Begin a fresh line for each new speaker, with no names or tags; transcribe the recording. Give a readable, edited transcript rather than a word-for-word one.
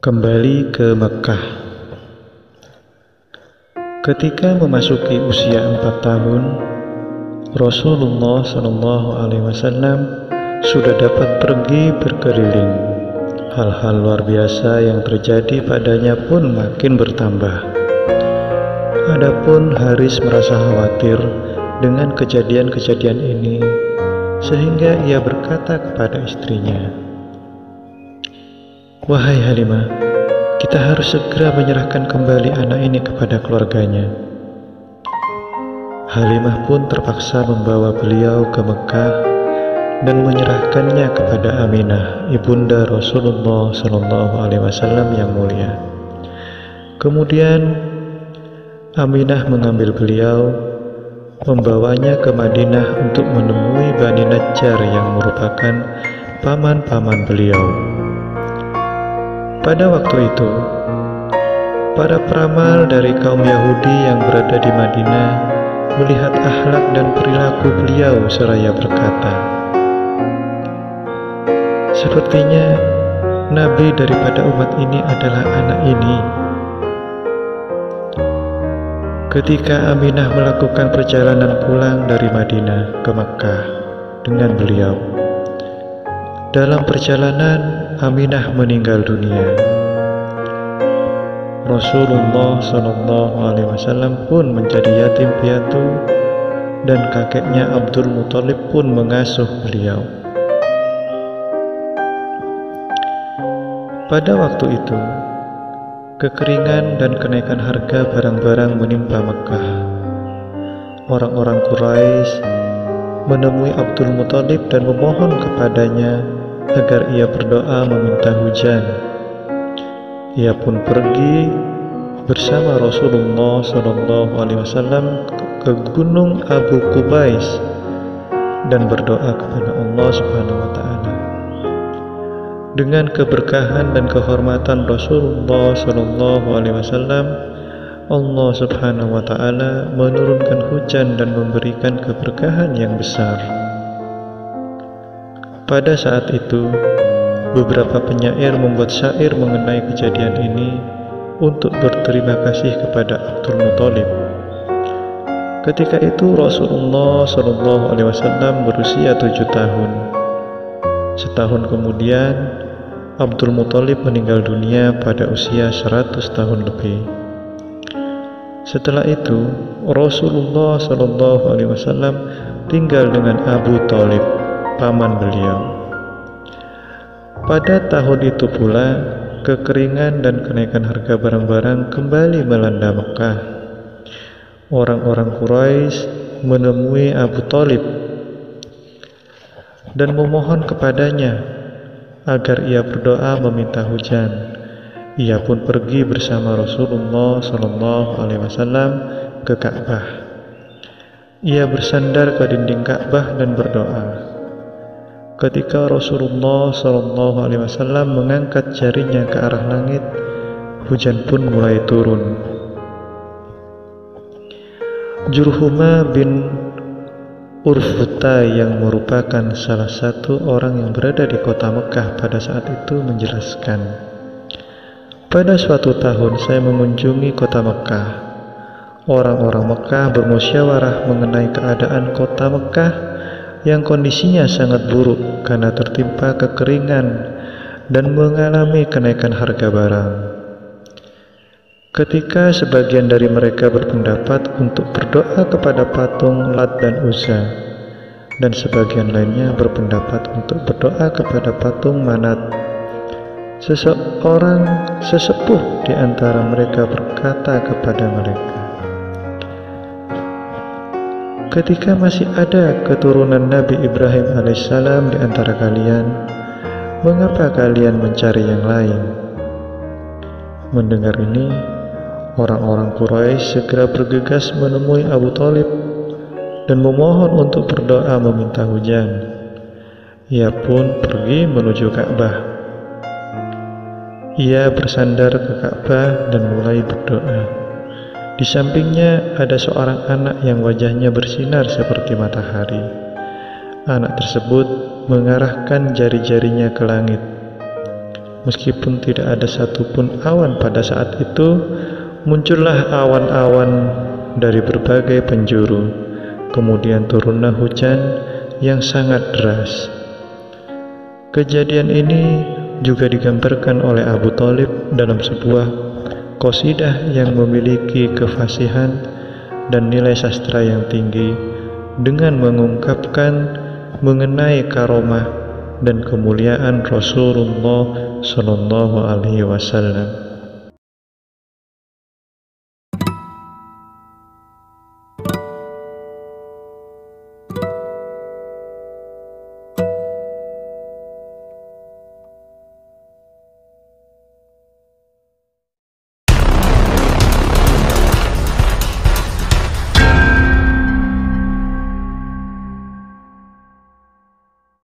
Kembali ke Mekkah. Ketika memasuki usia 4 tahun, Rasulullah SAW sudah dapat pergi berkeliling. Hal-hal luar biasa yang terjadi padanya pun makin bertambah. Adapun Haris merasa khawatir dengan kejadian-kejadian ini, sehingga ia berkata kepada istrinya, "Wahai Halimah, kita harus segera menyerahkan kembali anak ini kepada keluarganya." Halimah pun terpaksa membawa beliau ke Mekkah dan menyerahkannya kepada Aminah, ibunda Rasulullah SAW yang mulia. Kemudian Aminah mengambil beliau, membawanya ke Madinah untuk menemui Bani Najjar yang merupakan paman-paman beliau. Pada waktu itu, para peramal dari kaum Yahudi yang berada di Madinah melihat akhlak dan perilaku beliau seraya berkata, "Sepertinya nabi daripada umat ini adalah anak ini." Ketika Aminah melakukan perjalanan pulang dari Madinah ke Makkah dengan beliau, dalam perjalanan Aminah meninggal dunia. Rasulullah SAW pun menjadi yatim piatu dan kakeknya Abdul Muthalib pun mengasuh beliau. Pada waktu itu, kekeringan dan kenaikan harga barang-barang menimpa Mekkah. Orang-orang Quraisy menemui Abdul Muthalib dan memohon kepadanya agar ia berdoa meminta hujan. Ia pun pergi bersama Rasulullah SAW ke Gunung Abu Qubais dan berdoa kepada Allah Subhanahu wa Ta'ala. Dengan keberkahan dan kehormatan Rasulullah SAW, Allah Subhanahu wa Ta'ala menurunkan hujan dan memberikan keberkahan yang besar. Pada saat itu, beberapa penyair membuat syair mengenai kejadian ini untuk berterima kasih kepada Abdul Muthalib. Ketika itu Rasulullah SAW berusia 7 tahun. Setahun kemudian, Abdul Muthalib meninggal dunia pada usia 100 tahun lebih. Setelah itu, Rasulullah SAW tinggal dengan Abu Thalib, paman beliau. Pada tahun itu pula, kekeringan dan kenaikan harga barang-barang kembali melanda Mekkah. Orang-orang Quraisy menemui Abu Thalib dan memohon kepadanya agar ia berdoa meminta hujan. Ia pun pergi bersama Rasulullah SAW ke Ka'bah. Ia bersandar ke dinding Ka'bah dan berdoa. Ketika Rasulullah SAW mengangkat jarinya ke arah langit, hujan pun mulai turun. Jurhumah bin Urfuta yang merupakan salah satu orang yang berada di kota Mekkah pada saat itu menjelaskan, "Pada suatu tahun saya mengunjungi kota Mekkah. Orang-orang Mekkah bermusyawarah mengenai keadaan kota Mekkah yang kondisinya sangat buruk karena tertimpa kekeringan dan mengalami kenaikan harga barang. Ketika sebagian dari mereka berpendapat untuk berdoa kepada patung Lat dan Uzza, dan sebagian lainnya berpendapat untuk berdoa kepada patung Manat, seseorang sesepuh di antara mereka berkata kepada mereka, 'Ketika masih ada keturunan Nabi Ibrahim alaihissalam di antara kalian, mengapa kalian mencari yang lain?' Mendengar ini, orang-orang Quraisy segera bergegas menemui Abu Thalib dan memohon untuk berdoa meminta hujan. Ia pun pergi menuju Ka'bah. Ia bersandar ke Ka'bah dan mulai berdoa. Di sampingnya ada seorang anak yang wajahnya bersinar seperti matahari. Anak tersebut mengarahkan jari-jarinya ke langit. meskipun tidak ada satupun awan pada saat itu, muncullah awan-awan dari berbagai penjuru. Kemudian turunlah hujan yang sangat deras. Kejadian ini juga digambarkan oleh Abu Thalib dalam sebuah qasidah yang memiliki kefasihan dan nilai sastra yang tinggi dengan mengungkapkan mengenai karomah dan kemuliaan Rasulullah Shallallahu Alaihi Wasallam.